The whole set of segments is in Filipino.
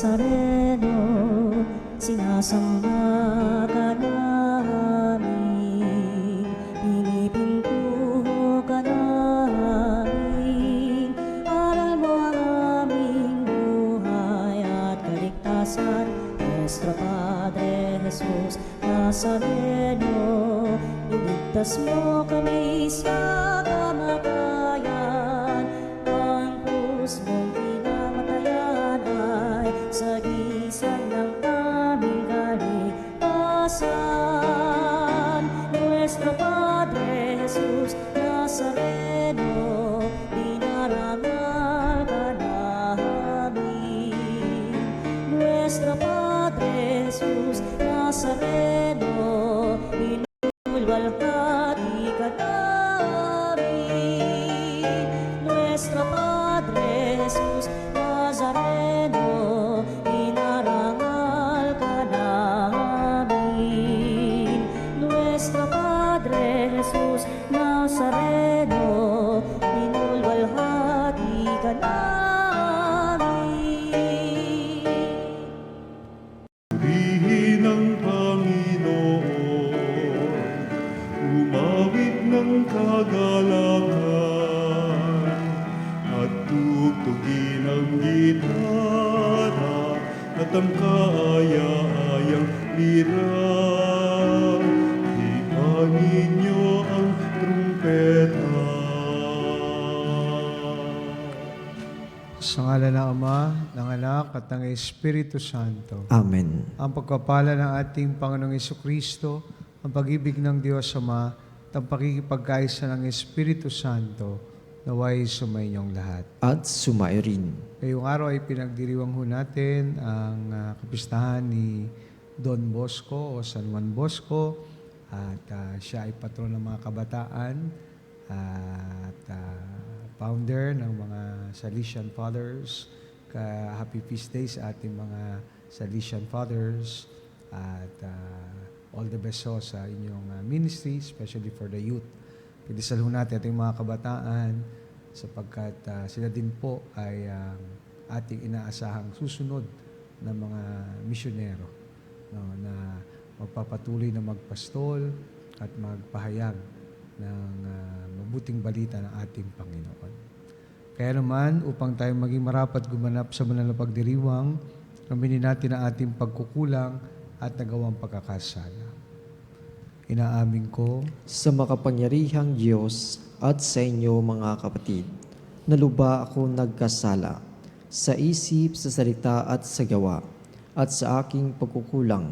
Nazareno, sinasamba ka namin, pinipinto ka namin, aral mo ang aming buhay at kaligtasan. Nuestro Padre Jesus Nazareno, iligtas mo kami sa kamatayan, ang krus mong pinamatayan ay sagisag ng aming kaligtasan. Nuestro Padre Jesus Nazareno, dinarangal ka namin. Nuestro Padre Jesus Nazareno, inulwalhati ka namin. Nuestro Padre Jesus Nazareno, inarangal ka namin. Nuestro Padre Jesus Nazareno, inulwalhati ka namin. Purihin ang Panginoon, umawit ng kagalangan, at tugtugin ang gitara at ang kaaya-ayang lira. Ipanin niyo ang trumpeta. Sa ngala ng Ama, ng Anak, at ng Espiritu Santo. Amen. Ang pagpapala ng ating Panginoong Jesucristo, ang pag-ibig ng Diyos Ama, at ang pakikipagkaisa ng Espiritu Santo, naway sumainyong lahat. At sumayo rin. Ngayong araw ay pinagdiriwang ho natin ang kapistahan ni Don Bosco o San Juan Bosco, at siya ay patron ng mga kabataan at founder ng mga Salesian Fathers. Happy Feast Day sa ating mga Salesian Fathers, at all the best ho sa inyong ministry, especially for the youth. Pagdasal ho natin ating mga kabataan sapagkat sila din po ay ating inaasahang susunod na mga misyonero, no, na magpapatuloy na magpastol at magpahayag ng mabuting balita ng ating Panginoon. Kaya naman, upang tayo maging marapat gumanap sa banal na pagdiriwang, aminin natin ang ating pagkukulang at nagawang pagkakasala. Inaamin ko Sa makapangyarihang Diyos at sa inyo mga kapatid, naluba ako nagkasala sa isip, sa salita at sa gawa, at sa aking pagkukulang.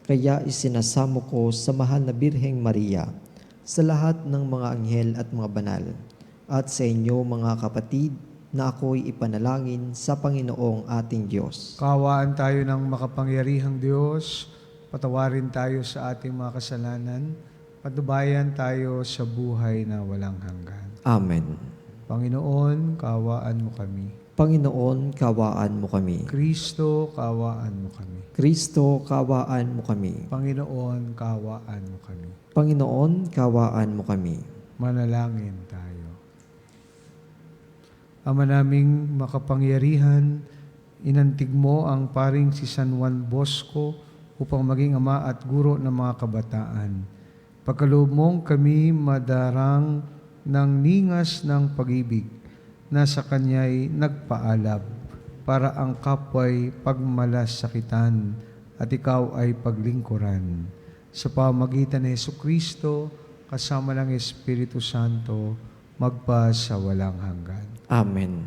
Kaya isinasamo ko sa mahal na Birheng Maria, sa lahat ng mga anghel at mga banal, at sa inyo mga kapatid, na ako'y ipanalangin sa Panginoong ating Diyos. Kaawaan tayo ng makapangyarihang Diyos, patawarin tayo sa ating mga kasalanan, patnubayan tayo sa buhay na walang hanggan. Amen. Panginoon, kaawaan mo kami. Panginoon, kawaan mo kami. Kristo, kaawaan mo kami. Kristo, kawaan mo kami. Panginoon, kaawaan mo kami. Panginoon, kawaan mo kami. Manalangin tayo. Ama naming makapangyarihan, inantig mo ang paring si San Juan Bosco upang maging ama at guro ng mga kabataan. Pagkaloob mong kami madarang ng ningas ng pag-ibig na sa kanya'y nagpaalab para ang kapwa'y pagmalasakitan at ikaw ay paglingkuran. Sa pamagitan ni Jesucristo, kasama ng Espiritu Santo, magpa sa walang hanggan. Amen.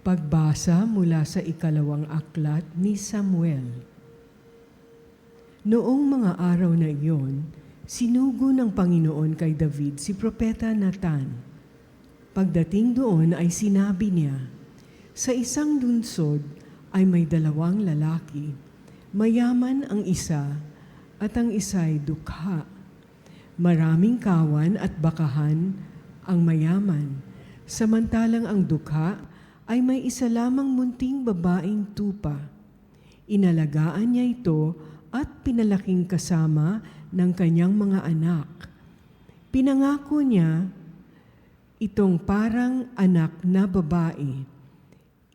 Pagbasa mula sa ikalawang aklat ni Samuel. Noong mga araw na iyon, sinugo ng Panginoon kay David si Propeta Nathan. Pagdating doon ay sinabi niya, sa isang lungsod ay may dalawang lalaki. Mayaman ang isa at ang isa'y dukha. Maraming kawan at bakahan ang mayaman, samantalang ang dukha ay may isa lamang munting babaeng tupa. Inalagaan niya ito at pinalaking kasama ng kanyang mga anak. Pinangako niya itong parang anak na babae,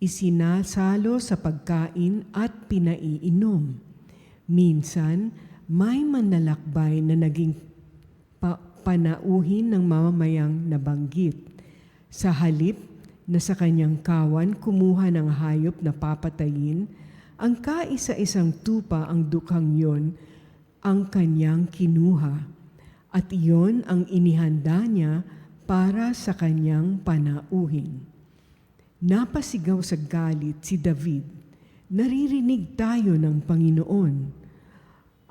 isinasalo sa pagkain at pinaiinom. Minsan, may manlalakbay na naging panauhin ng mamamayang nabanggit. Sa halip na sa kanyang kawan kumuha ng hayop na papatayin, ang kaisa-isang tupa ang dukhang yon ang kanyang kinuha, at iyon ang inihanda niya para sa kanyang panauhin. Napasigaw sa galit si David, naririnig tayo ng Panginoon.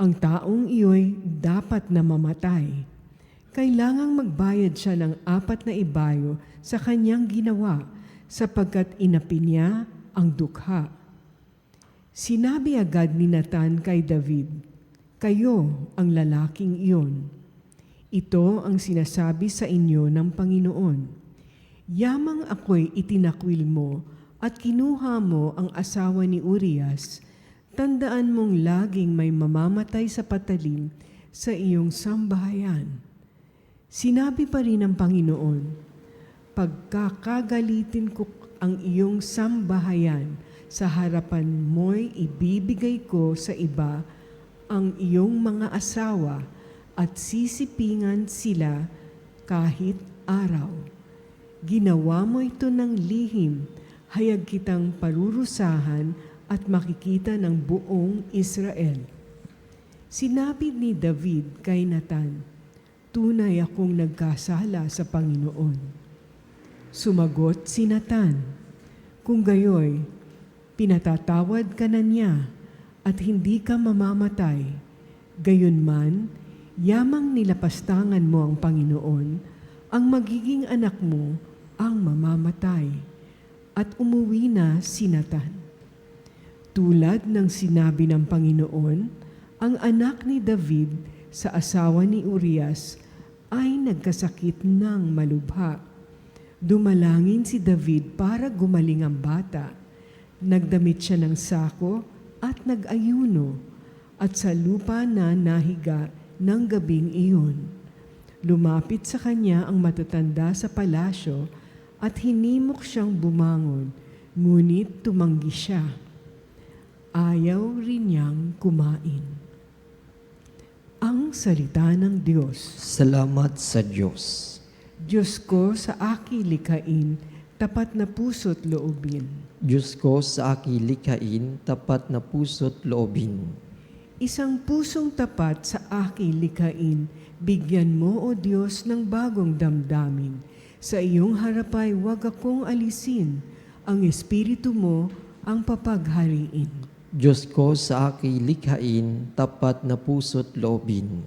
Ang taong iyo'y dapat na mamatay. Kailangang magbayad siya ng 4 na ibayo sa kanyang ginawa sapagkat inapi niya ang dukha. Sinabi agad ni Nathan kay David, "Kayo ang lalaking iyon. Ito ang sinasabi sa inyo ng Panginoon. Yamang ako'y itinakwil mo at kinuha mo ang asawa ni Urias, tandaan mong laging may mamamatay sa patalim sa iyong sambahayan." Sinabi pa rin ng Panginoon, "Pagkakagalitin ko ang iyong sambahayan, sa harapan mo'y ibibigay ko sa iba ang iyong mga asawa at sisipingan sila kahit araw. Ginawa mo ito ng lihim, hayag kitang parurusahan at makikita ng buong Israel." Sinabi ni David kay Nathan, "Tunay akong nagkasala sa Panginoon." Sumagot si Nathan, "Kung gayoy, pinatatawad ka na niya at hindi ka mamamatay. Gayunman, yamang nilapastangan mo ang Panginoon, ang magiging anak mo ang mamamatay." At umuwi na si Nathan. Tulad ng sinabi ng Panginoon, ang anak ni David sa asawa ni Urias ay nagkasakit ng malubha. Dumalangin si David para gumaling ang bata. Nagdamit siya ng sako at nag-ayuno, at sa lupa na nahiga ng gabing iyon. Lumapit sa kanya ang matatanda sa palasyo at hinimok siyang bumangon, ngunit tumanggi siya. Ayaw rin niyang kumain. Ang salita ng Diyos. Salamat sa Diyos. Diyos ko, sa aki likain, tapat na puso't loobin. Diyos ko, sa aking likhain, tapat na puso't loobin. Isang pusong tapat sa aki likain, bigyan mo, O Diyos, ng bagong damdamin. Sa iyong harapay huwag akong alisin, ang Espiritu mo ang papaghariin. Diyos ko, sa aking likhain, tapat na puso't loobin.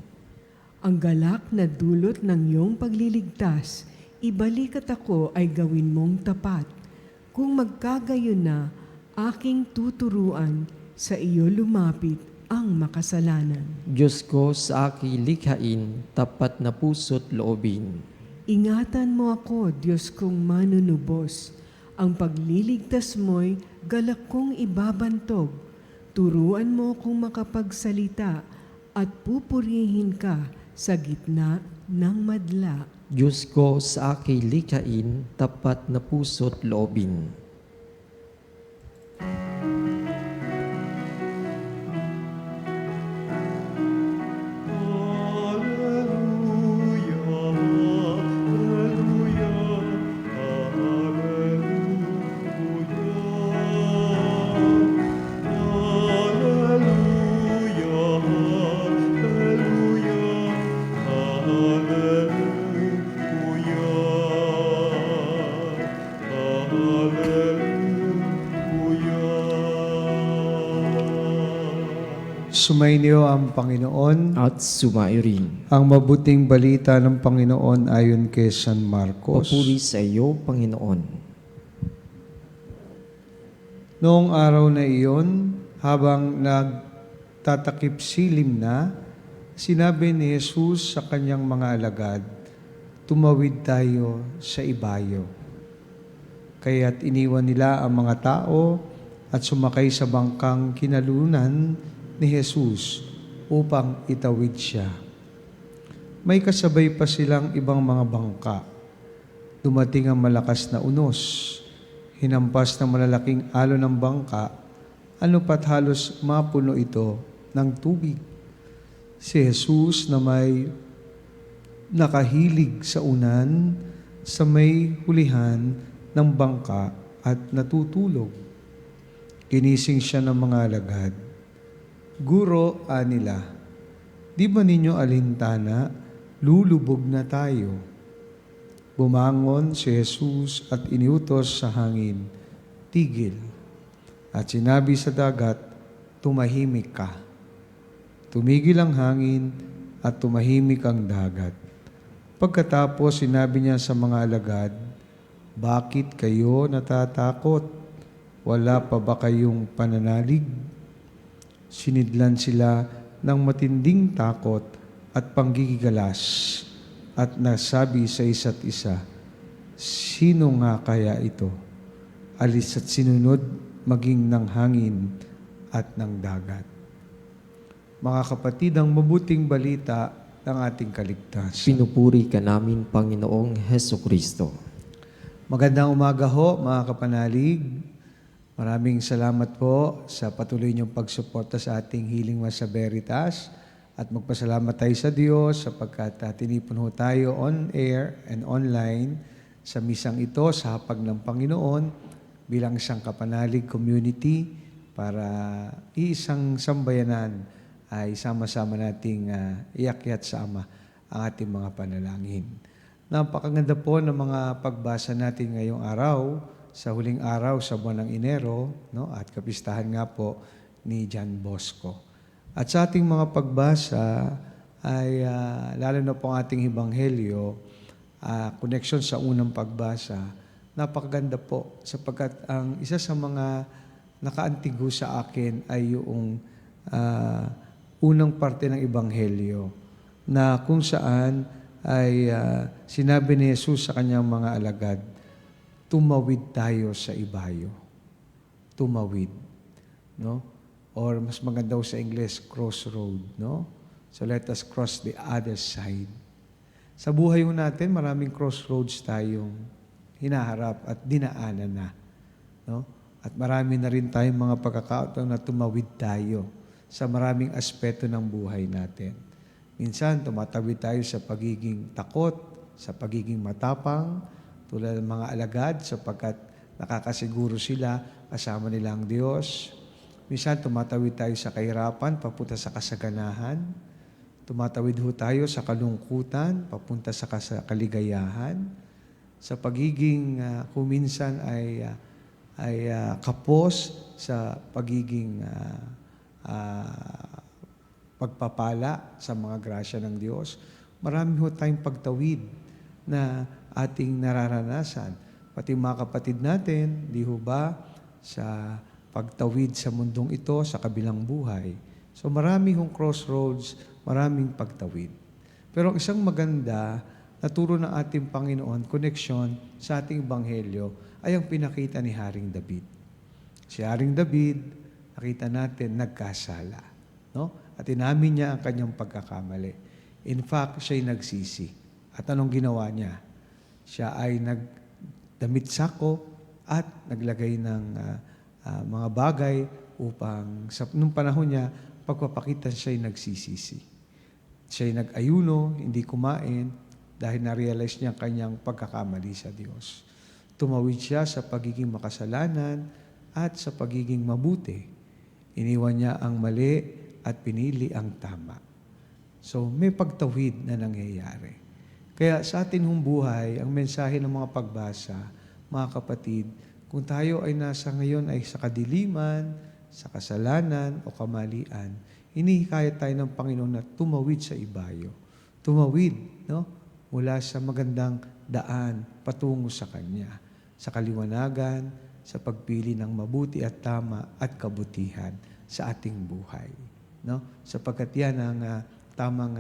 Ang galak na dulot ng iyong pagliligtas, ibalik at ako ay gawin mong tapat. Kung magkagayon na, aking tuturuan, sa iyo lumapit ang makasalanan. Diyos ko, sa aking likhain, tapat na puso't loobin. Ingatan mo ako, Diyos kong manunubos. Ang pagliligtas mo'y galak kong ibabantog. Turuan mo kung makapagsalita at pupurihin ka sa gitna ng madla. Diyos ko, sa aking likhain, tapat na puso't loobin. Sumainyo ang Panginoon. At sumairin. Ang mabuting balita ng Panginoon ayon kay San Marcos. Papuri sa iyo, Panginoon. Noong araw na iyon, habang nagtatakip silim na, sinabi ni Jesus sa kanyang mga alagad, "Tumawid tayo sa ibayo." Kaya't iniwan nila ang mga tao at sumakay sa bangkang kinalunan ni Jesus upang itawid siya. may kasabay pa silang ibang mga bangka. Dumating ang malakas na unos. Hinampas ng malalaking alon ng bangka, ano pat halos mapuno ito ng tubig. Si Jesus na may nakahilig sa unan, sa may hulihan ng bangka at natutulog. Ginising siya ng mga alagad. Guro, anila, di ba ninyo alintana, lulubog na tayo? Bumangon si Jesus at iniutos sa hangin, tigil. At sinabi sa dagat, tumahimik ka. Tumigil ang hangin at tumahimik ang dagat. Pagkatapos sinabi niya sa mga alagad, bakit kayo natatakot? Wala pa ba kayong pananalig? Sinidlan sila ng matinding takot at panggigigalas at nasabi sa isa't isa, sino nga kaya ito? Alis at sinunod maging ng hangin at ng dagat. Mga kapatid, ang mabuting balita ng ating kaligtasan. Pinupuri ka namin, Panginoong Heso Kristo. Magandang umaga ho, mga kapanalig. Maraming salamat po sa patuloy niyong pagsuporta sa ating Healing Mass sa Veritas. At magpasalamat tayo sa Diyos sapagkat tinipon ho tayo on air and online sa misang ito sa hapag ng Panginoon bilang isang kapanalig community para iisang sambayanan ay sama-sama nating iakyat sa Ama ang ating mga panalangin. Napakaganda po ng mga pagbasa natin ngayong araw, sa huling araw sa buwan ng Enero, no? At kapistahan nga po ni John Bosco. At sa ating mga pagbasa ay lalo na po ang ating Ebanghelyo, connection sa unang pagbasa, napakaganda po sapagkat ang isa sa mga nakaantigo sa akin ay yung unang parte ng Ebanghelyo na kung saan ay sinabi ni Jesus sa kanyang mga alagad, tumawid tayo sa ibayo. Tumawid. No? Or mas maganda sa English, crossroad. No? So let us cross the other side. Sa buhay natin, maraming crossroads tayong hinaharap at dinaanan na. No? At marami na rin tayong mga pagkakataon na tumawid tayo sa maraming aspeto ng buhay natin. Minsan, tumatawid tayo sa pagiging takot, sa pagiging matapang, tulad ng mga alagad sapagkat nakakasiguro sila kasama nila ang Diyos. Minsan tumatawid tayo sa kahirapan papunta sa kasaganahan. Tumatawid ho tayo sa kalungkutan papunta sa kaligayahan. Sa pagiging kuminsan ay kapos sa pagiging pagpapala sa mga grasya ng Diyos. Marami ho tayong pagtawid na ating nararanasan. Pati mga kapatid natin, di ho ba, sa pagtawid sa mundong ito, sa kabilang buhay. So marami hong crossroads, maraming pagtawid. Pero ang isang maganda, naturo ng ating Panginoon, connection sa ating Ebanghelyo, ay ang pinakita ni Haring David. Si Haring David, nakita natin, nagkasala. No? At inamin niya ang kanyang pagkakamali. In fact, siya'y nagsisi. At anong ginawa niya? Siya ay nagdamit sako at naglagay ng mga bagay upang nung panahon niya, pagpapakita siya'y nagsisisi. Siya'y nag-ayuno, hindi kumain, dahil na-realize niya ang kanyang pagkakamali sa Diyos. Tumawid siya sa pagiging makasalanan at sa pagiging mabuti. Iniwan niya ang mali at pinili ang tama. So, may pagtawid na nangyayari. Kaya sa atin hong buhay, ang mensahe ng mga pagbasa, mga kapatid, kung tayo ay nasa ngayon ay sa kadiliman, sa kasalanan o kamalian, hinihikayat tayo ng Panginoon na tumawid sa ibayo. Tumawid, no? Mula sa magandang daan patungo sa Kanya, sa kaliwanagan, sa pagpili ng mabuti at tama at kabutihan sa ating buhay. No? Sapagkat yan ang tamang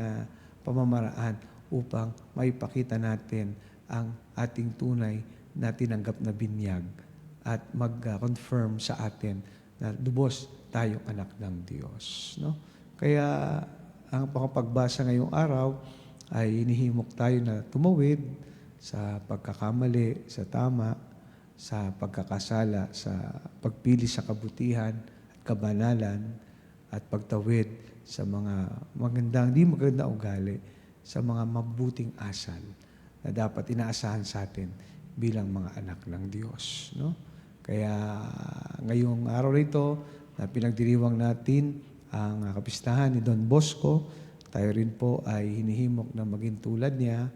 pamamaraan upang maipakita natin ang ating tunay na tinanggap na binyag at mag-confirm sa atin na lubos tayong anak ng Diyos. No? Kaya ang pagbasa ngayong araw ay inihimok tayo na tumawid sa pagkakamali, sa tama, sa pagkakasala, sa pagpili sa kabutihan at kabanalan, at pagtawid sa mga magandang, di magandang ugali, sa mga mabuting asal na dapat inaasahan sa atin bilang mga anak ng Diyos. No? Kaya ngayong araw na ito, na pinagdiriwang natin ang kapistahan ni Don Bosco, tayo rin po ay hinihimok na maging tulad niya,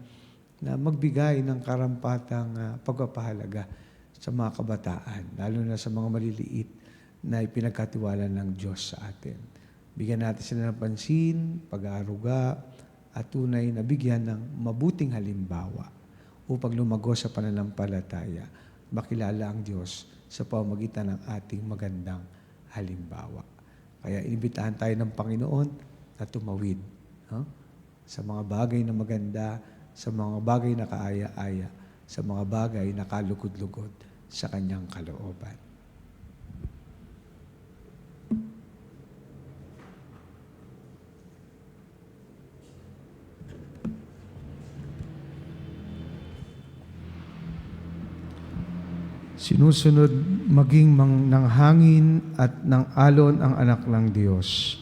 na magbigay ng karampatang pagpapahalaga sa mga kabataan, lalo na sa mga maliliit na ipinagkatiwala ng Diyos sa atin. Bigyan natin sila ng pansin, pag-aaruga, at tunay na bigyan ng mabuting halimbawa upang lumago sa pananampalataya, makilala ang Diyos sa pamamagitan ng ating magandang halimbawa. Kaya inibitahan tayo ng Panginoon na tumawid sa mga bagay na maganda, sa mga bagay na kaaya-aya, sa mga bagay na kalugod-lugod sa Kanyang kalooban. Sinusunod maging ng hangin at ng alon ang anak ng Diyos.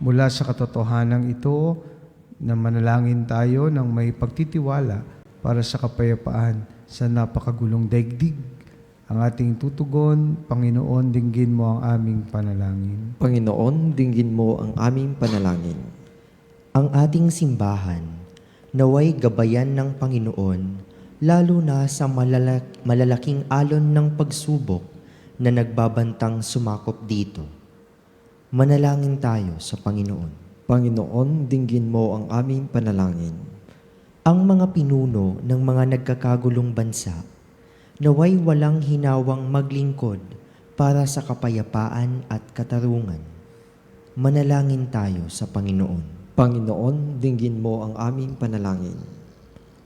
Mula sa katotohanan ito, na manalangin tayo ng may pagtitiwala para sa kapayapaan sa napakagulong daigdig. Ang ating tutugon, Panginoon, dinggin mo ang aming panalangin. Panginoon, dinggin mo ang aming panalangin. Ang ating simbahan, naway gabayan ng Panginoon, lalo na sa malalaking alon ng pagsubok na nagbabantang sumakop dito. Manalangin tayo sa Panginoon. Panginoon, dinggin mo ang aming panalangin. Ang mga pinuno ng mga nagkakagulong bansa, naway walang hinawang maglingkod para sa kapayapaan at katarungan. Manalangin tayo sa Panginoon. Panginoon, dinggin mo ang aming panalangin.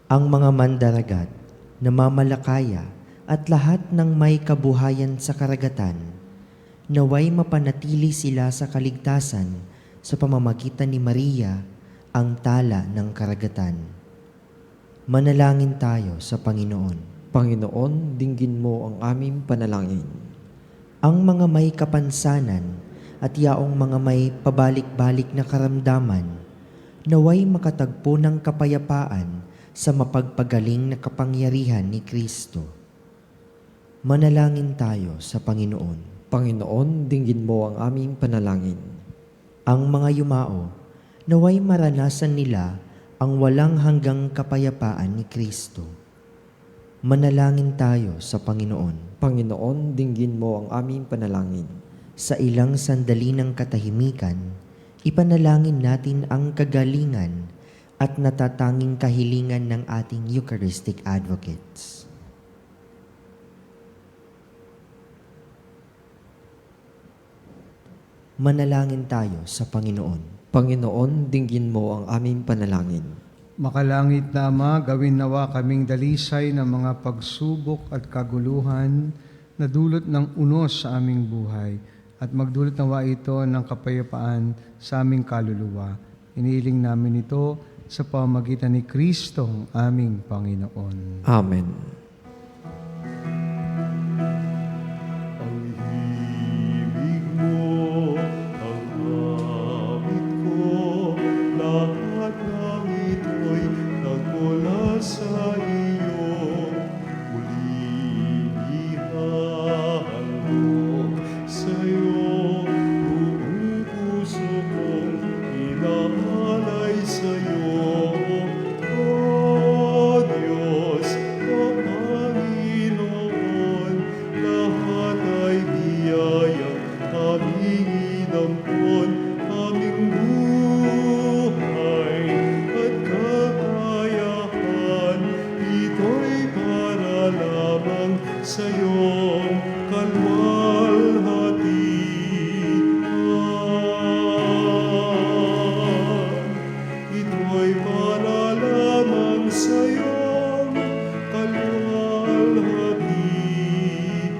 Ang mga mandaragat, namamalakaya at lahat ng may kabuhayan sa karagatan, naway mapanatili sila sa kaligtasan sa pamamagitan ni Maria, ang tala ng karagatan. Manalangin tayo sa Panginoon. Panginoon, dinggin mo ang aming panalangin. Ang mga may kapansanan at yaong mga may pabalik-balik na karamdaman, naway makatagpo ng kapayapaan sa mapagpagaling na kapangyarihan ni Kristo. Manalangin tayo sa Panginoon. Panginoon, dinggin mo ang aming panalangin. Ang mga yumao, naway maranasan nila ang walang hanggang kapayapaan ni Kristo. Manalangin tayo sa Panginoon. Panginoon, dinggin mo ang aming panalangin. Sa ilang sandali ng katahimikan, ipanalangin natin ang kagalingan at natatanging kahilingan ng ating Eucharistic advocates. Manalangin tayo sa Panginoon. Panginoon, dinggin mo ang aming panalangin. Makalangit na Ama, gawin nawa kaming dalisay ng mga pagsubok at kaguluhan na dulot ng unos sa aming buhay, at magdulot nawa ito ng kapayapaan sa aming kaluluwa. Iniiling namin ito sa pamamagitan ni Kristong aming Panginoon. Amen. Ang himig mo, ang awit ko, lahat ng ito'y nagmula sa iyo. Muling ihahandog sa'yo, buong puso kong inaalay sa'yo. O Diyos, o Panginoon, lahat ay biyayang aming inampon, aming buhay at kakayahan. Ito'y para lamang sa iyong kalwalhatian. Ito'y para lamang sa iyong kalwalhatian.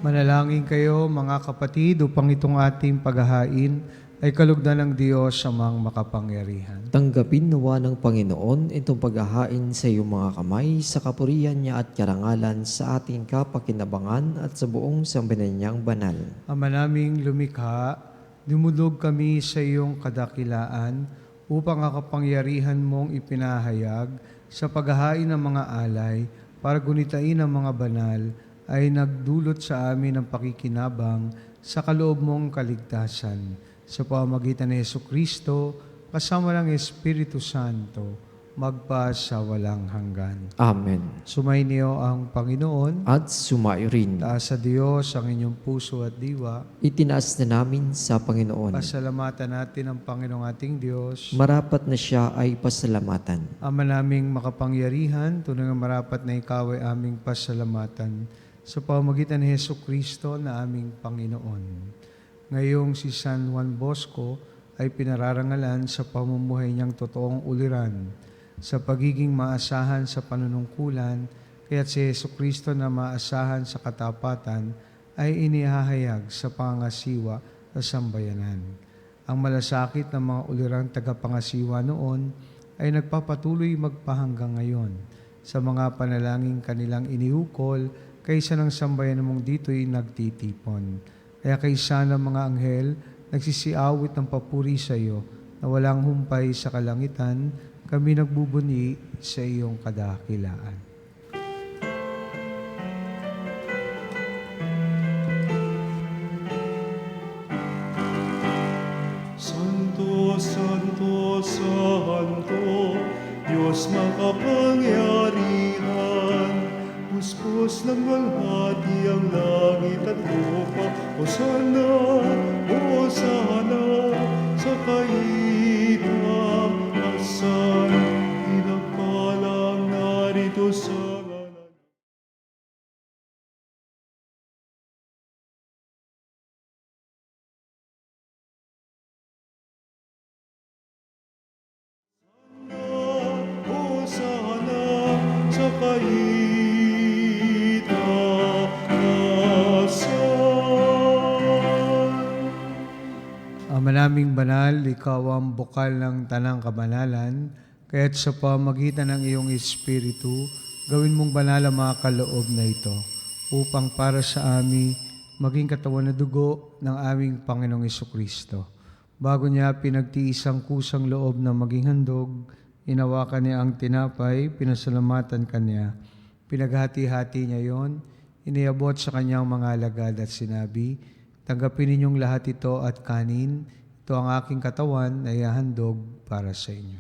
Manalangin kayo mga kapatid upang itong ating paghahain ay kalugdan ng Diyos amang makapangyarihan. Tanggapin nawa ng Panginoon itong paghahain sa iyong mga kamay sa kapurihan niya at karangalan sa ating kapakinabangan at sa buong sambayanan niyang banal. Ama naming lumikha, dumudog kami sa iyong kadakilaan upang ang kapangyarihan mong ipinahayag sa paghahain ng mga alay para gunitain ang mga banal ay nagdulot sa amin ng pakikinabang sa kaloob mong kaligtasan. Sa pamamagitan ni Jesucristo, kasama ng Espiritu Santo, magpa sa walang hanggan. Amen. Sumainyo ang Panginoon. At sumayo rin. Taas sa Diyos ang inyong puso at diwa. Itinaas na namin sa Panginoon. Pasalamatan natin ang Panginoong ating Diyos. Marapat na siya ay pasalamatan. Ama naming makapangyarihan, tunay nga marapat na ikaw ay aming pasalamatan sa pamamagitan ni Jesucristo na aming Panginoon. Ngayong si San Juan Bosco ay pinararangalan sa pamumuhay niyang totoong uliran, sa pagiging maasahan sa panunungkulan, kaya't si Jesucristo na maasahan sa katapatan ay inihahayag sa pangasiwa sa sambayanan. Ang malasakit ng mga ulirang tagapangasiwa noon ay nagpapatuloy magpahanggang ngayon sa mga panalangin kanilang iniukol kaysa ng sambayanan mong dito'y nagtitipon. Kaya kaysa ng mga anghel, nagsisiawit ng papuri sa iyo na walang humpay sa kalangitan, kami nagbubuni sa iyong kadakilaan. Santo, Santo, Santo, Diyos makapangyarihan, puspos ng walhati ang langit at lupa. Hosana, Hosana, sa kaitaasan, pinagpalang narito sa ngalan. Hosana, sa kaitaasan. Ama naming banal, ikaw ang bukal ng tanang kabanalan, kaya't sa pamagitan ng iyong Espiritu, gawin mong banal ang mga kaloob na ito, upang para sa amin maging katawan na dugo ng aming Panginoong Jesucristo. Bago niya pinagtiis ang kusang loob na maging handog, inawakan niya ang tinapay, pinasalamatan kanya. Pinaghati-hati niya yon, iniabot sa kanyang mga alagad at sinabi, tanggapin ninyong lahat ito at kanin, ito ang aking katawan na ihahandog para sa inyo.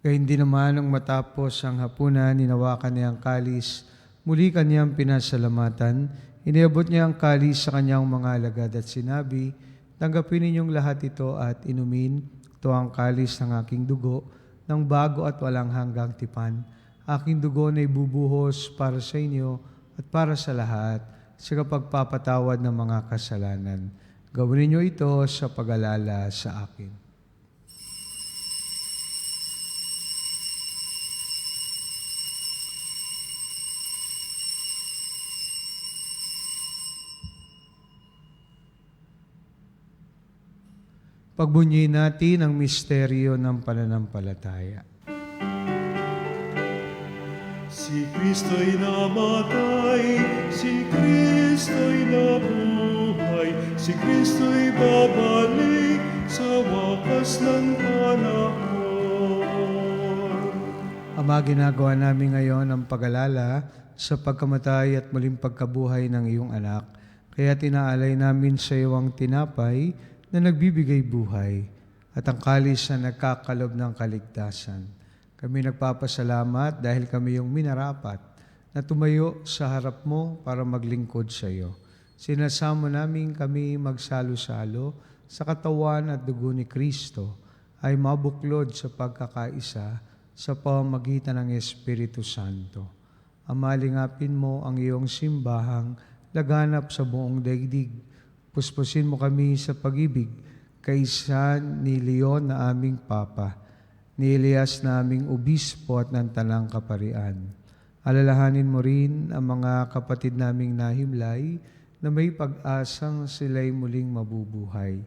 Kaya hindi naman nang matapos ang hapunan, ninawakan niya ang kalis, muli kanyang pinasalamatan, iniabot niya ang kalis sa kanyang mga alagad at sinabi, tanggapin ninyong lahat ito at inumin, ito ang kalis ng aking dugo, ng bago at walang hanggang tipan. Aking dugo na ibubuhos para sa inyo at para sa lahat, sa kapagpapatawad ng mga kasalanan. Gawin niyo ito sa pag-alala sa akin. Pagbunyiin natin ang misteryo ng pananampalataya. Si Kristo'y namatay, si Kristo'y nabuhay, si Kristo'y babalik sa wakas ng panahon. Ama, ginagawa namin ngayon ang pag-alala sa pagkamatay at muling pagkabuhay ng iyong anak. Kaya tinaalay namin sa iyo ang tinapay na nagbibigay buhay at ang kalis na nagkakalob ng kaligtasan. Kami nagpapasalamat dahil kami yung minarapat na tumayo sa harap mo para maglingkod sa iyo. Sinasamo namin kami magsalo-salo sa katawan at dugo ni Kristo ay mabuklod sa pagkakaisa sa pamamagitan ng Espiritu Santo. Amalingapin mo ang iyong simbahang laganap sa buong daigdig. Puspusin mo kami sa pag-ibig, kaysa ni Leon na aming Papa, ni Elias na aming Obispo at ng Tanang Kaparian. Alalahanin mo rin ang mga kapatid naming nahimlay na may pag-asang sila'y muling mabubuhay.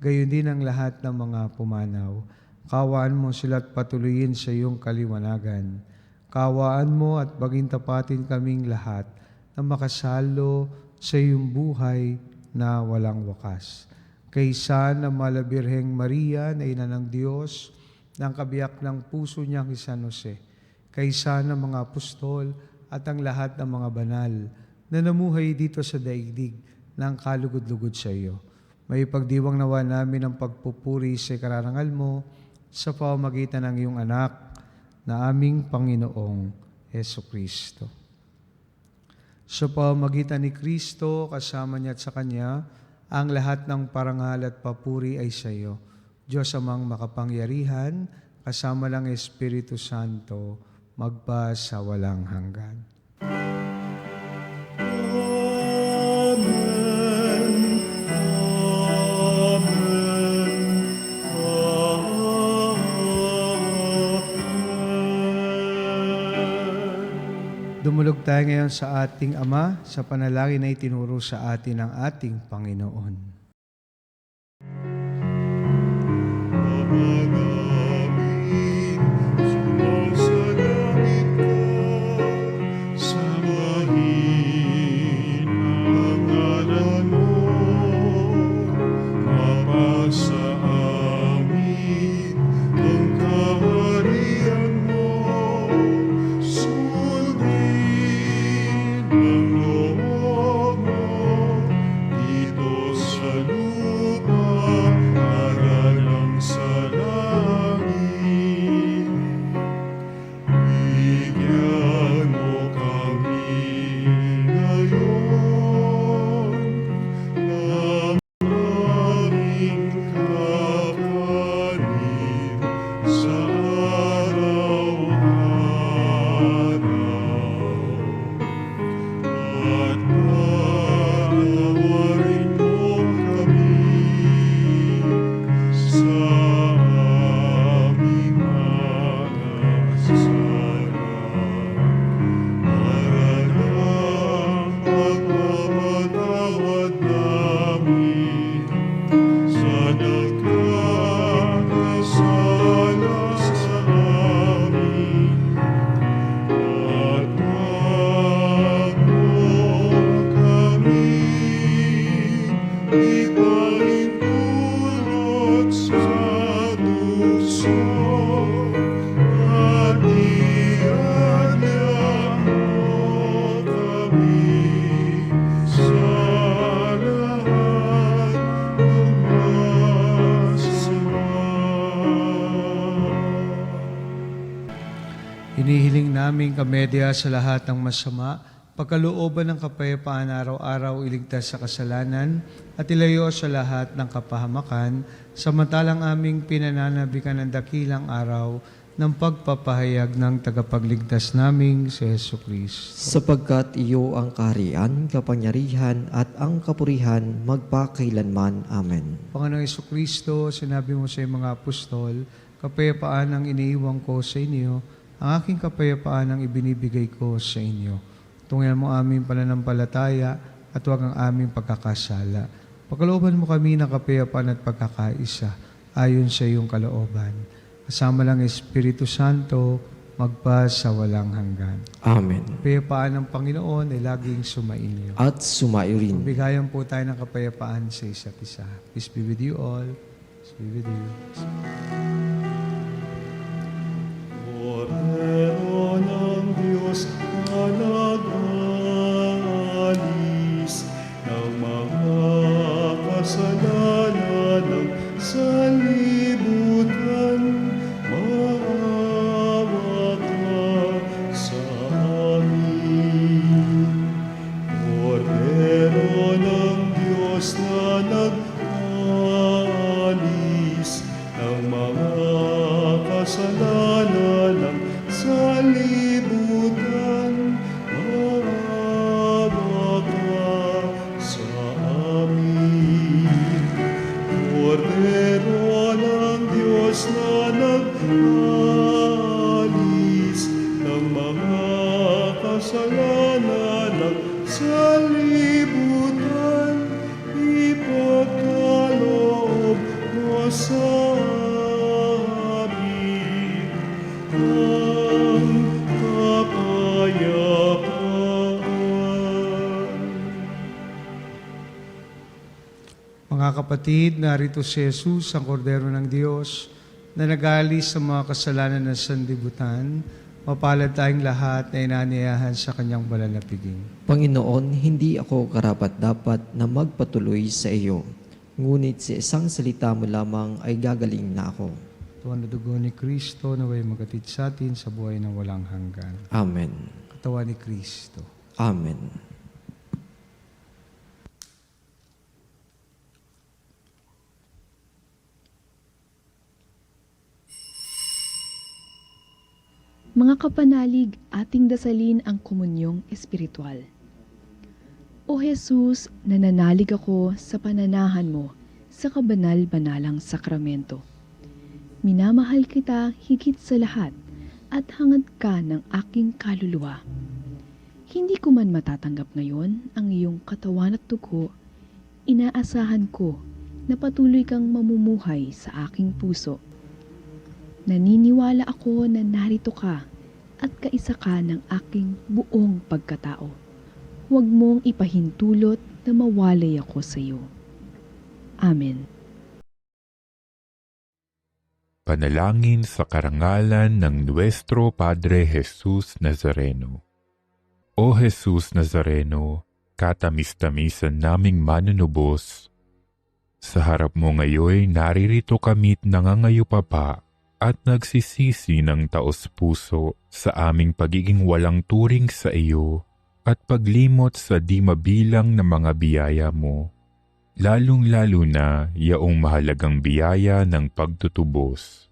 Gayon din ang lahat ng mga pumanaw. Kawaan mo sila at patuloyin sa iyong kaliwanagan. Kawaan mo at baging tapatin kaming lahat na makasalo sa iyong buhay na walang wakas. Kaysa na Malabirheng Maria na ina ng Diyos, ng kabiyak ng puso niyang San Jose, kaysa ng mga apostol at ang lahat ng mga banal na namuhay dito sa daigdig ng kalugod-lugod sa iyo. May pagdiwang nawa namin ang pagpupuri sa kararangal mo sa pamamagitan ng iyong anak na aming Panginoong Jesucristo. Sa pamamagitan ni Kristo, kasama niya at sa Kanya, ang lahat ng parangal at papuri ay sa iyo. Diyos amang makapangyarihan, kasama ng Espiritu Santo, magpa sa walang hanggan. Dumulog tayo ngayon sa ating Ama sa panalangin na itinuro sa atin ng ating Panginoon. Ama namin, sumasalangit ka, sambahin ang ngalan mo, mapasa amin ang kaharian mo, sundin ang loob mo, dito sa lupa, para lang sa langit. Bigyan mo kami ngayon ng aming kakanin sa araw-araw. At patawarin mo kami sa aming mga kasala, para ng pagpapatawad namin sa nagkakasala sa amin. At wag mo kami ipahintulot sa tukso, at ianyag mo kami sa lahat ng masama. Hinihiling namin kamedya sa lahat ng masama, pagkalooban ng kapayapaan araw-araw iligtas sa kasalanan at ilayo sa lahat ng kapahamakan, samantalang aming pinananabikan ng dakilang araw ng pagpapahayag ng tagapagligtas naming si Hesus Kristo. Sapagkat iyo ang kaharian, kapangyarihan at ang kapurihan magpakailanman. Amen. Panginoong Hesus Kristo, sinabi mo sa iyong mga apostol, kapayapaan ang iniiwan ko sa inyo, ang aking kapayapaan ang ibinibigay ko sa inyo. Tungyan mo aming pananampalataya at huwag ang aming pagkakasala. Pagkalooban mo kami ng kapayapaan at pagkakaisa ayon sa iyong kalooban. Kasama lang Espiritu Santo, magpa sa walang hanggan. Amen. Kapayapaan ng Panginoon ay laging sumainyo. At sumayo rin. Bigayan po tayo ng kapayapaan sa isa't isa. Peace be with you all. Peace be with you. Cordero ng Diyos na nag-alis ng mga kasalanan ng sanlibutan, maawa ka sa amin. Cordero ng Diyos na nag-alis ng mga Mga kapatid, narito si Jesus, ang kordero ng Diyos, na nag-alis sa mga kasalanan ng sanlibutan. Mapalad tayong lahat na inaniyahan sa kanyang banal na piging. Panginoon, hindi ako karapat-dapat na magpatuloy sa iyo. Ngunit sa isang salita mo lamang ay gagaling na ako. Tuwan na dugo ni Kristo, naway magatid sa atin sa buhay na walang hanggan. Amen. Katawan ni Kristo. Amen. Mga kapanalig, ating dasalin ang komunyong espiritual. O Jesus, nananalig ako sa pananahan mo sa kabanal-banalang sakramento. Minamahal kita higit sa lahat at hangad ka ng aking kaluluwa. Hindi ko man matatanggap ngayon ang iyong katawan at dugo, inaasahan ko na patuloy kang mamumuhay sa aking puso. Naniniwala ako na narito ka at kaisa ka ng aking buong pagkatao. Huwag mong ipahintulot na mawalay ako sa iyo. Amen. Panalangin sa karangalan ng Nuestro Padre Jesus Nazareno. O Jesus Nazareno, katamis-tamisan naming manunubos, sa harap mo ngayon naririto kami't nangangayupapa at nagsisisi ng taos-puso sa aming pagiging walang turing sa iyo at paglimot sa di mabilang na mga biyaya mo, lalong-lalo na yaong mahalagang biyaya ng pagtutubos.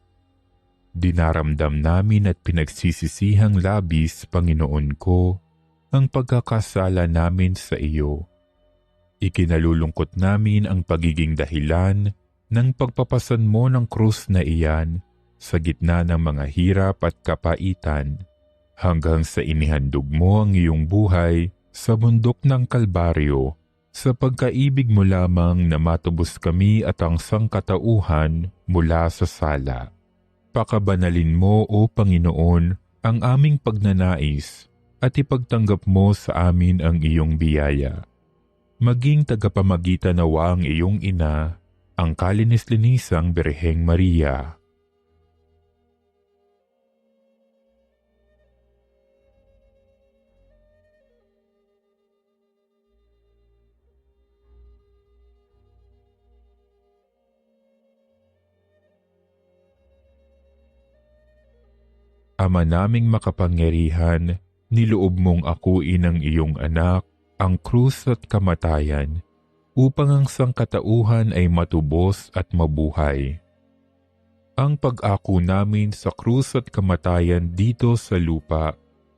Dinaramdam namin at pinagsisisihang labis, Panginoon ko, ang pagkakasala namin sa iyo. Ikinalulungkot namin ang pagiging dahilan ng pagpapasan mo ng krus na iyan sa gitna ng mga hirap at kapaitan, hanggang sa inihandog mo ang iyong buhay sa bundok ng Kalbaryo, sa pagkaibig mo lamang na matubos kami at ang sangkatauhan mula sa sala. Pakabanalin mo, O Panginoon, ang aming pagnanais at ipagtanggap mo sa amin ang iyong biyaya. Maging tagapamagitan nawa ang iyong ina, ang kalinis-linisang Birheng Maria. Ama naming makapangyarihan, niloob mong akuin ang iyong anak, ang krus at kamatayan, upang ang sangkatauhan ay matubos at mabuhay. Ang pag-ako namin sa krus at kamatayan dito sa lupa,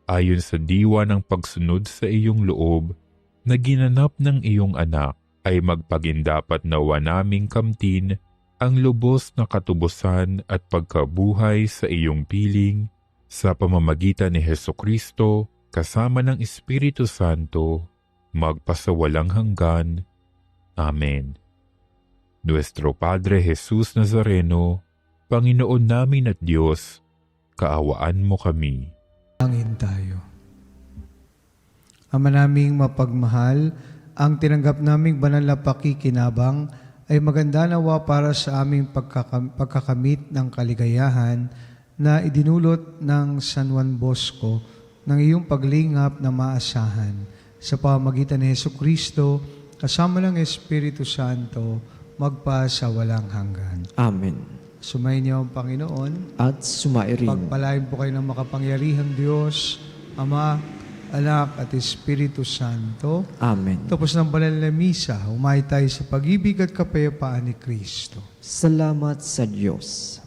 ayon sa diwa ng pagsunod sa iyong loob, na ginanap ng iyong anak, ay magpagindapat nawa naming kamtin ang lubos na katubusan at pagkabuhay sa iyong piling, sa pamamagitan ni Hesukristo, kasama ng Espiritu Santo, magpasawalang hanggan. Amen. Nuestro Padre Jesus Nazareno, Panginoon namin at Diyos, kaawaan mo kami. Angin tayo. Ama naming mapagmahal, ang tinanggap naming banal na pakikinabang ay maganda nawa para sa aming pagkakamit ng kaligayahan na idinulot ng San Juan Bosco ng iyong paglingap na maasahan sa pamamagitan ni Hesukristo kasama ng Espiritu Santo magpa sa walang hanggan. Amen. Sumayin niyo ang Panginoon. At sumairin. Pagpalain po kayo ng makapangyarihang Diyos, Ama, Anak at Espiritu Santo. Amen. Tapos ng banal na misa, humay tayo sa pag-ibig at kapayapaan ni Kristo. Salamat sa Diyos.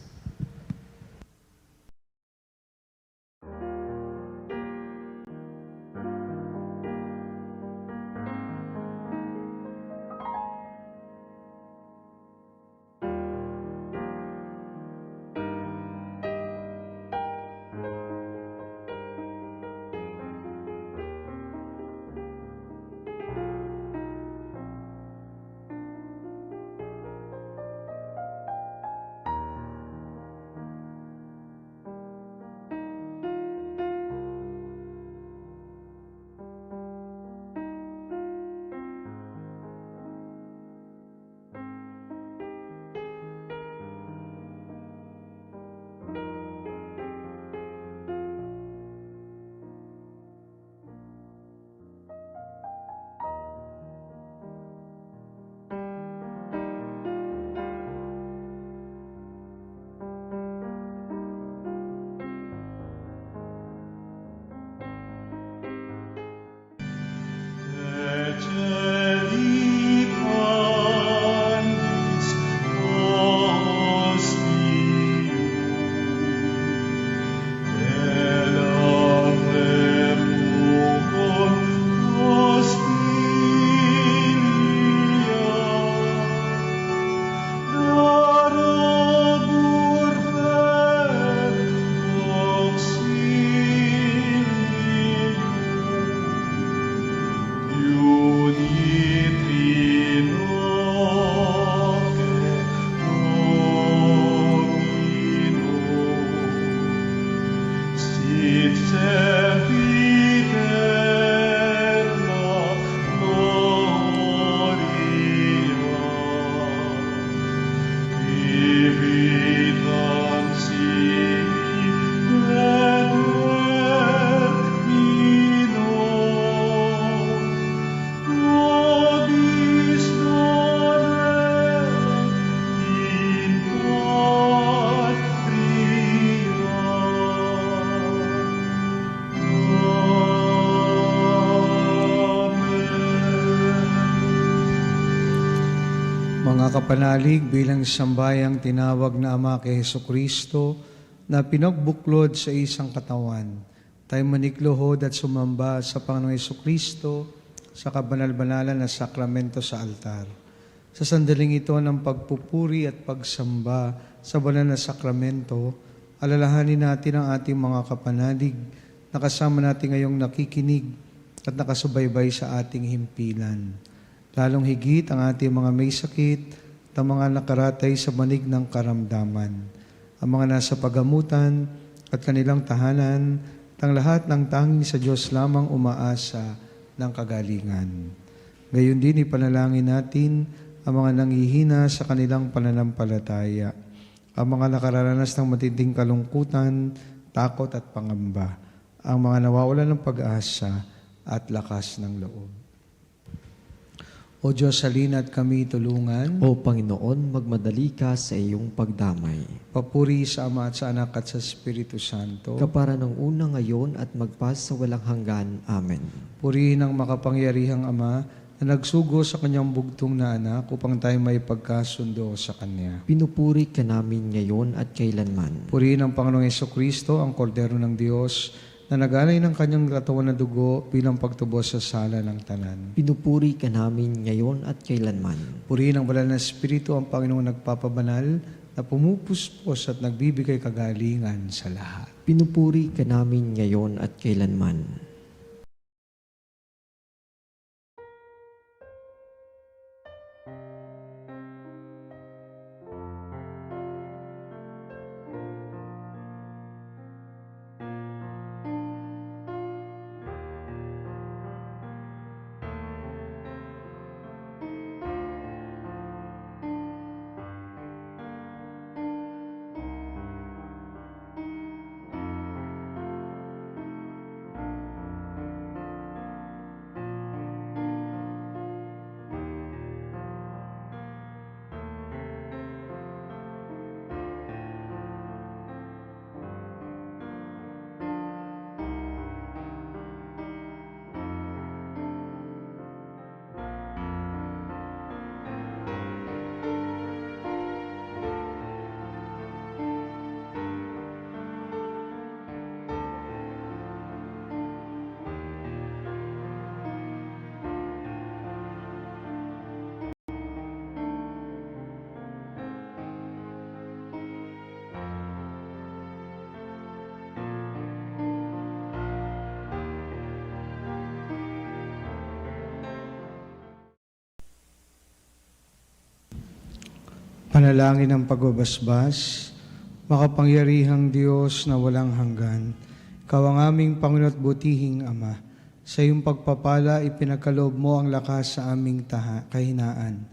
Eceli panis ostium, elam repugum hostilia, darabur fer auxilium, Iuditri noce Domino, sit sempiterna gloria, divitam sibi termino, nobis nomen in patria. Amen. Mga kapanalig, bilang sambayang tinawag na Ama kay Hesukristo na pinagbuklod sa isang katawan, tayo manikluhod at sumamba sa Panginoong Hesukristo sa kabanal-banalan na sakramento sa altar. Sa sandaling ito ng pagpupuri at pagsamba sa banal na sakramento, alalahanin natin ang ating mga kapanalig na kasama natin ngayong nakikinig at nakasubaybay sa ating himpilan. Lalong higit ang ating mga may sakit at ang mga nakaratay sa manig ng karamdaman, ang mga nasa pagamutan at kanilang tahanan, at ang lahat ng tanging sa Diyos lamang umaasa ng kagalingan. Gayon din ipanalangin natin ang mga nanghihina sa kanilang pananampalataya, ang mga nakararanas ng matinding kalungkutan, takot at pangamba, ang mga nawawalan ng pag-asa at lakas ng loob. O Diyos, halina't kami tulungan. O Panginoon, magmadali ka sa iyong pagdamay. Papuri sa Ama at sa Anak at sa Espiritu Santo. Kapara ng una ngayon at magpas sa walang hanggan. Amen. Purihin ang makapangyarihang Ama na nagsugo sa kanyang bugtong na anak upang tayo may pagkasundo sa Kanya. Pinupuri ka namin ngayon at kailanman. Purihin ang Panginoong Hesukristo, ang Kordero ng Diyos, na nagalay ng kanyang katawan na dugo bilang pagtubos sa sala ng tanan. Pinupuri ka namin ngayon at kailanman. Purihin ang banal na Espiritu, ang Panginoong nagpapabanal, na pumupuspos at nagbibigay kagalingan sa lahat. Pinupuri ka namin ngayon at kailanman. Panalangin ng pagbabasbas, makapangyarihang Diyos na walang hanggan, Ikaw ang aming Panginoon at butihing Ama. Sa iyong pagpapala, ipinagkaloob mo ang lakas sa aming kahinaan.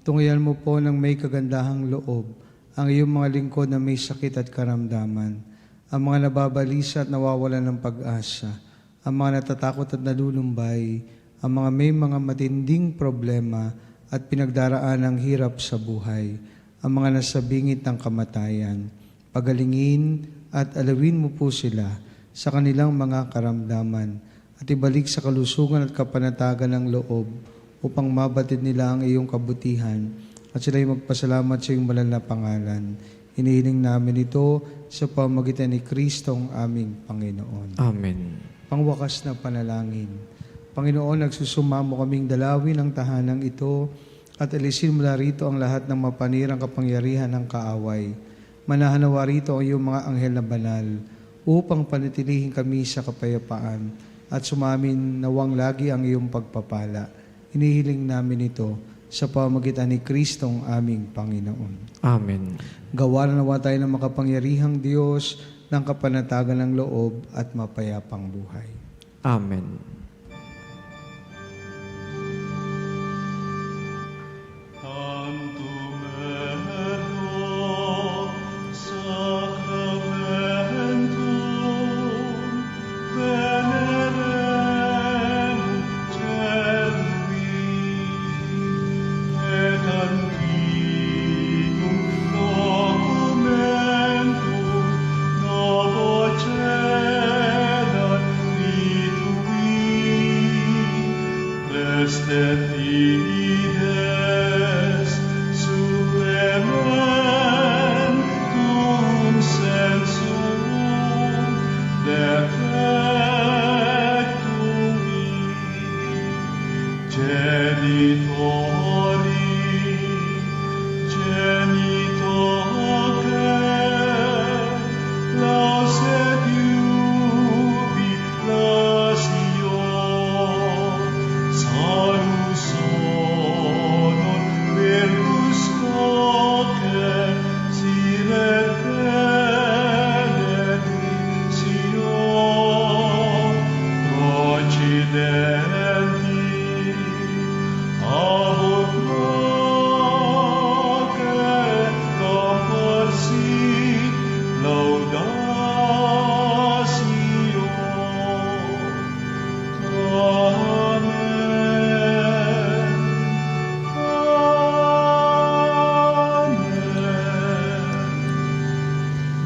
Tungayan mo po ng may kagandahang loob ang iyong mga lingkod na may sakit at karamdaman, ang mga nababalisa at nawawalan ng pag-asa, ang mga natatakot at nalulumbay, ang mga may mga matinding problema at pinagdaraan ng hirap sa buhay, ang mga nasa bingit ng kamatayan. Pagalingin at alawin mo po sila sa kanilang mga karamdaman at ibalik sa kalusugan at kapanatagan ng loob upang mabatid nila ang iyong kabutihan at sila'y magpasalamat sa iyong banal na pangalan. Hinihiling namin ito sa pamamagitan ni Kristo ang aming Panginoon. Amen. Pangwakas na panalangin. Panginoon, nagsusumamo kaming dalawin ang tahanang ito at alisin mula rito ang lahat ng mapanirang kapangyarihan ng kaaway. Manahanawa rito ang iyong mga anghel na banal upang panatilihin kami sa kapayapaan at sumamin nawang lagi ang iyong pagpapala. Inihiling namin ito sa pamamagitan ni Kristo ang aming Panginoon. Amen. Gawa na nawa tayo ng makapangyarihang Diyos ng kapanatagan ng loob at mapayapang buhay. Amen.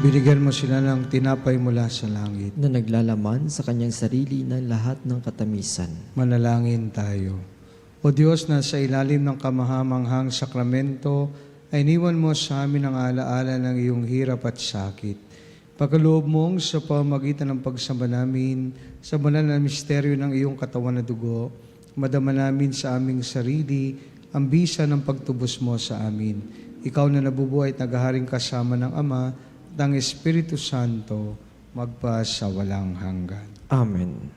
Binigyan mo sila ng tinapay mula sa langit. Na naglalaman sa kanyang sarili ng lahat ng katamisan. Manalangin tayo. O Diyos, na sa ilalim ng kamahamanghang sakramento ay iniwan mo sa amin ang alaala ng iyong hirap at sakit. Pagkaloob mong sa pamamagitan ng pagsamba namin sa banal na misteryo ng iyong katawan na dugo, madama namin sa aming sarili ang bisa ng pagtubos mo sa amin. Ikaw na nabubuhay at naghaharing kasama ng Ama at ang Espiritu Santo magpa sa walang hanggan. Amen.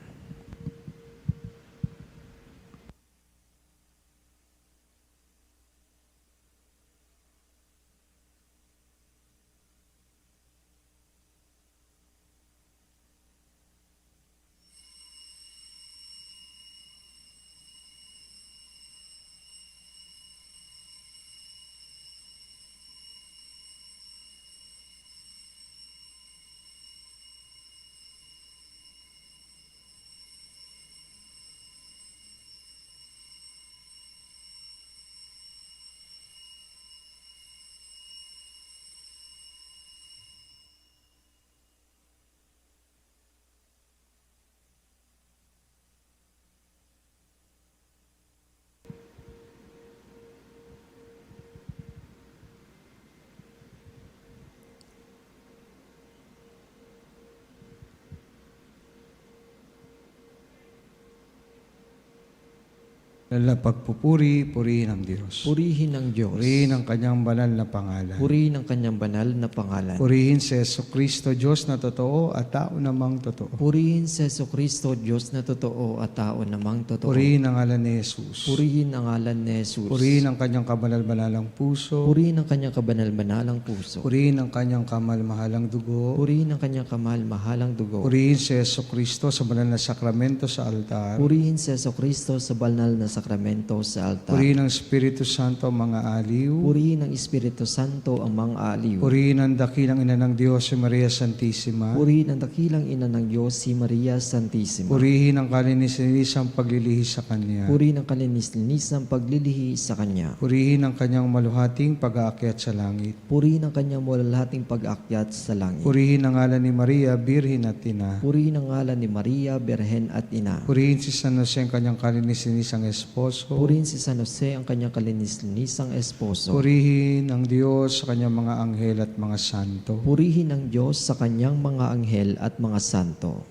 Na pagpupuri, purihin ang Diyos. Purihin ang Diyos. Purihin ang kanyang banal na pangalan. Purihin ang kanyang banal na pangalan. Purihin si Jesucristo, Diyos na totoo at tao namang totoo. Purihin si Jesucristo, Diyos na totoo at tao namang totoo. Purihin ang ngalan ni Jesus. Purihin ang ngalan ni Jesus. Purihin ang kanyang kabanal-banalang puso. Purihin ang kanyang kabanal-banalang puso. Purihin ang kanyang kamal-mahalang dugo. Purihin ang kanyang kamal-mahalang dugo. Purihin si Jesucristo sa banal na sakramento sa altar. Purihin si Jesucristo sa banal na sakramento sakramento sa altar. Purihin ng Espiritu Santo ang mga aliw. Purihin ng Espiritu Santo ang mga aliw. Purihin ang dakilang ina ng Diyos, si Maria Santissima. Purihin ang dakilang ina ng Diyos, si Maria Santissima. Purihin ang kalinis-linisang paglilihi sa Kanya. Purihin ang kalinis-linisang paglilihi sa Kanya. Purihin ang Kanyang maluhating pag-aakyat sa langit. Purihin ang Kanyang malalahating pag-akyat sa langit. Purihin ang ngalan ni Maria, Birhen at Ina. Purihin ang ngalan ni Maria, Birhen at Ina. Purihin si San Jose ang Kanyang kalinis-linisang esposo. Purihin si San Jose ang kanyang kalinis-linisang esposo. Purihin ang Diyos sa Kanyang mga anghel at mga santo. Purihin ang Diyos sa kanyang mga anghel at mga santo.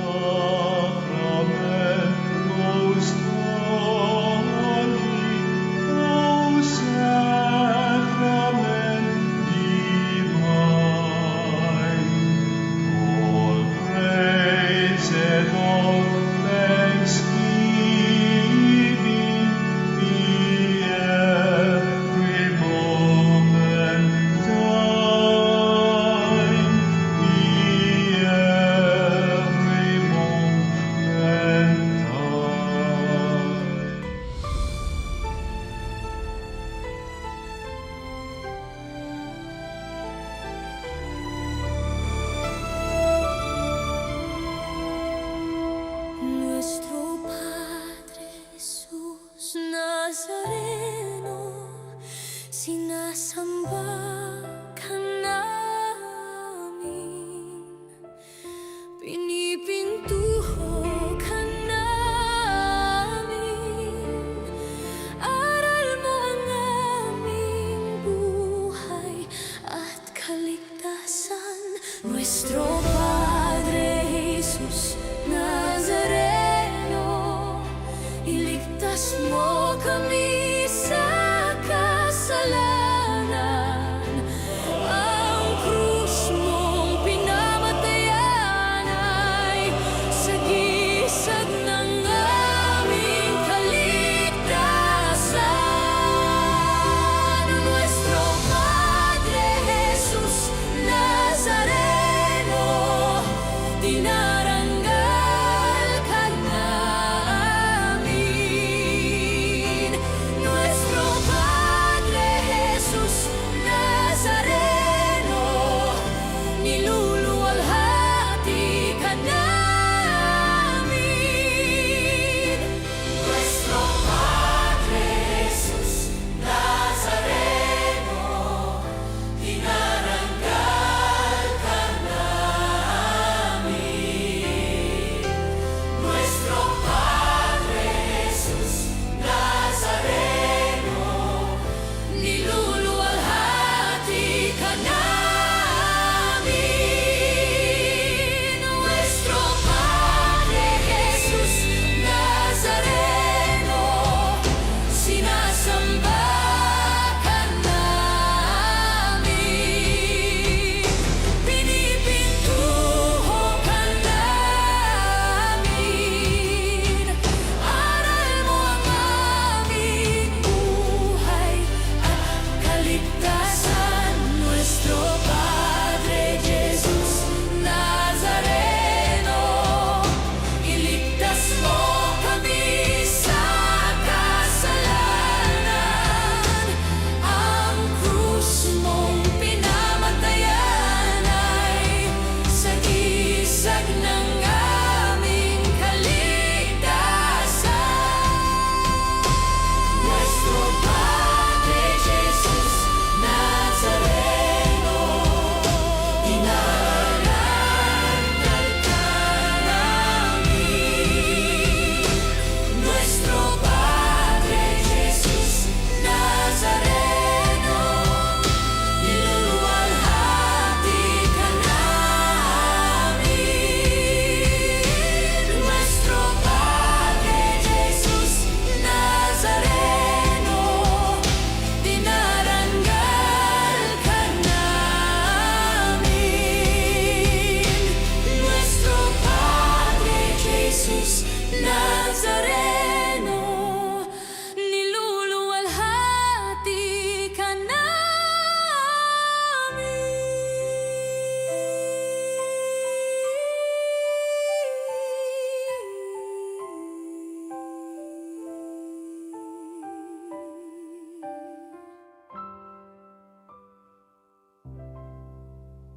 O Sacramentus Dani, O Sacrament Divine, all praise and all thanksgiving be every moment thine, be every moment thine. Nuestro Padre Jesús Nazareno, sinasamba ka namin, pinipintuho ka namin, aral mo ang aming buhay at kaligtasan. Nuestro